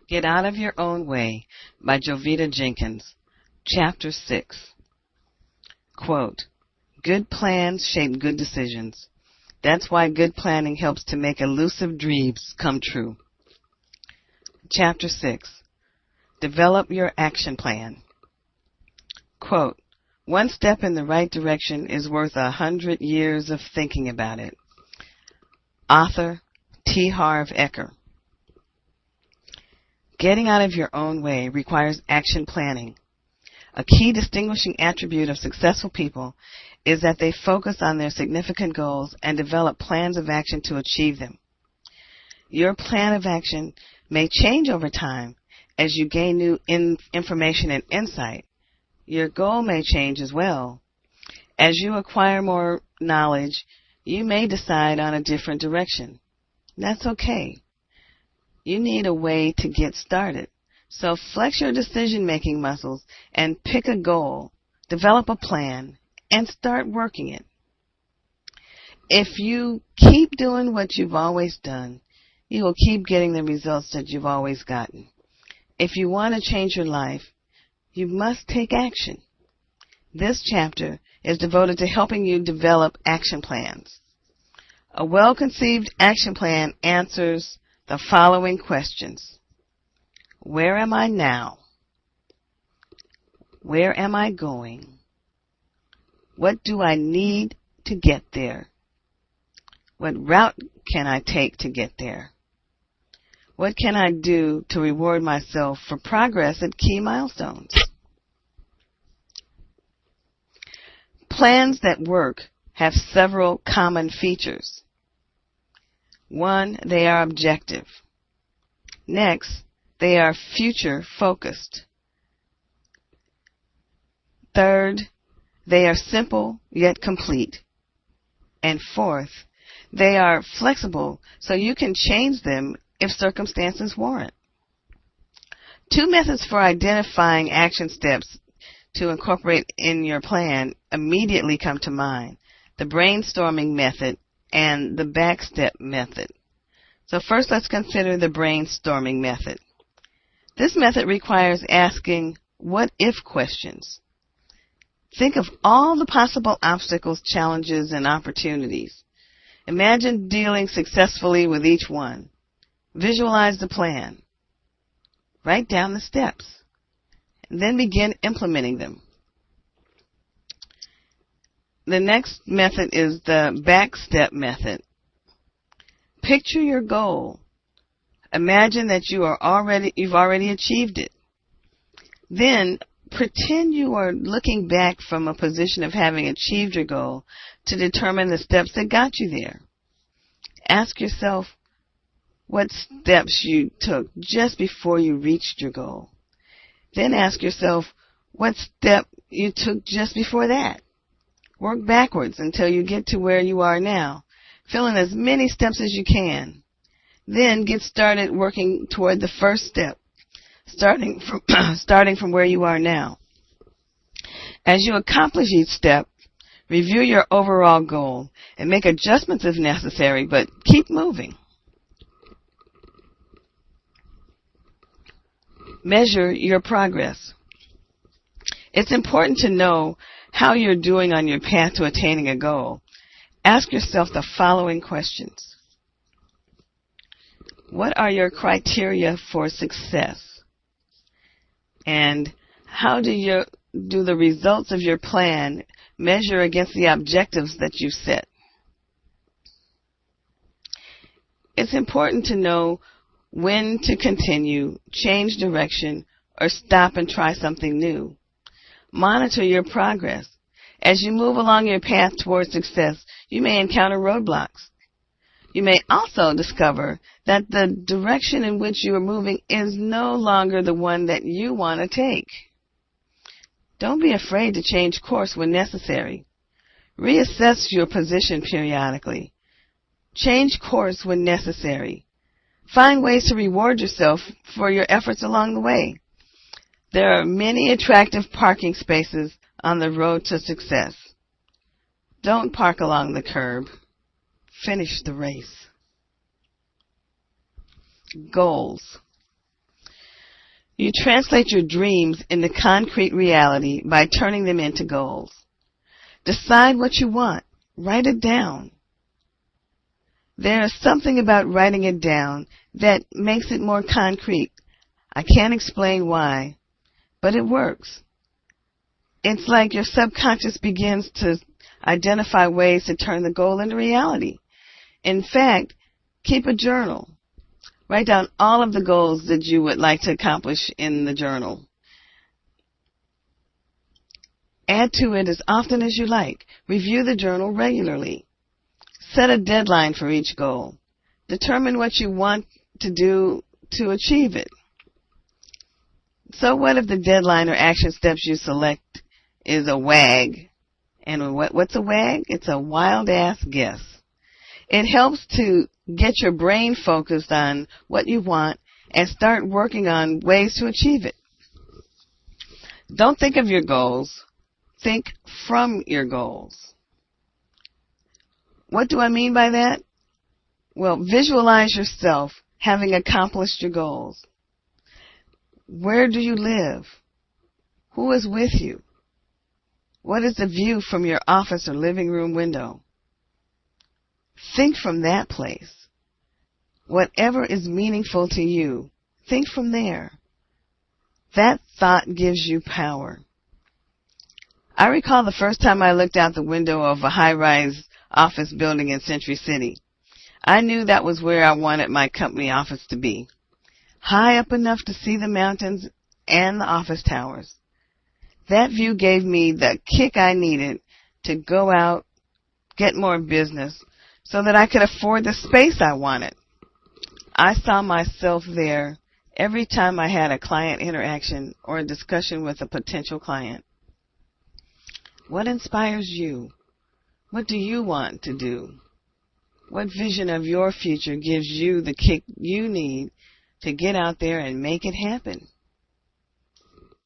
Get Out of Your Own Way by Jovita Jenkins. Chapter 6. Quote, good plans shape good decisions. That's why good planning helps to make elusive dreams come true. Chapter 6. Develop your action plan. Quote, one step in the right direction is worth 100 years of thinking about it. Author T. Harv Eker. Getting out of your own way requires action planning. A key distinguishing attribute of successful people is that they focus on their significant goals and develop plans of action to achieve them. Your plan of action may change over time as you gain new information and insight. Your goal may change as well. As you acquire more knowledge, you may decide on a different direction. That's okay. You need a way to get started. So flex your decision-making muscles and pick a goal, develop a plan, and start working it. If you keep doing what you've always done, you will keep getting the results that you've always gotten. If you want to change your life, you must take action. This chapter is devoted to helping you develop action plans. A well-conceived action plan answers the following questions. Where am I now? Where am I going? What do I need to get there? What route can I take to get there? What can I do to reward myself for progress at key milestones? Plans that work have several common features. 1, they are objective. Next, they are future-focused. Third, they are simple yet complete. And fourth, they are flexible so you can change them if circumstances warrant. 2 methods for identifying action steps to incorporate in your plan immediately come to mind: the brainstorming method and the backstep method. So first, let's consider the brainstorming method. This method requires asking what-if questions. Think of all the possible obstacles, challenges, and opportunities. Imagine dealing successfully with each one. Visualize the plan. Write down the steps. And then begin implementing them. The next method is the backstep method. Picture your goal. Imagine that you've already achieved it. Then pretend you are looking back from a position of having achieved your goal to determine the steps that got you there. Ask yourself what steps you took just before you reached your goal. Then ask yourself what step you took just before that. Work backwards until you get to where you are now. Fill in as many steps as you can. Then get started working toward the first step, starting from where you are now. As you accomplish each step, review your overall goal and make adjustments if necessary, but keep moving. Measure your progress. It's important to know how you're doing on your path to attaining a goal. Ask yourself the following questions. What are your criteria for success? And how do the results of your plan measure against the objectives that you set? It's important to know when to continue, change direction, or stop and try something new. Monitor your progress. As you move along your path towards success, you may encounter roadblocks. You may also discover that the direction in which you are moving is no longer the one that you want to take. Don't be afraid to change course when necessary. Reassess your position periodically. Change course when necessary. Find ways to reward yourself for your efforts along the way. There are many attractive parking spaces on the road to success. Don't park along the curb. Finish the race. Goals. You translate your dreams into concrete reality by turning them into goals. Decide what you want. Write it down. There is something about writing it down that makes it more concrete. I can't explain why, but it works. It's like your subconscious begins to identify ways to turn the goal into reality. In fact, keep a journal. Write down all of the goals that you would like to accomplish in the journal. Add to it as often as you like. Review the journal regularly. Set a deadline for each goal. Determine what you want to do to achieve it. So what if the deadline or action steps you select is a WAG? And what's a WAG? It's a wild-ass guess. It helps to get your brain focused on what you want and start working on ways to achieve it. Don't think of your goals. Think from your goals. What do I mean by that? Well, visualize yourself having accomplished your goals. Where do you live? Who is with you? What is the view from your office or living room window? Think from that place. Whatever is meaningful to you, think from there. That thought gives you power. I recall the first time I looked out the window of a high-rise office building in Century City. I knew that was where I wanted my company office to be, high up enough to see the mountains and the office towers. That view gave me the kick I needed to go out, get more business, so that I could afford the space I wanted. I saw myself there every time I had a client interaction or a discussion with a potential client. What inspires you? What do you want to do? What vision of your future gives you the kick you need to get out there and make it happen?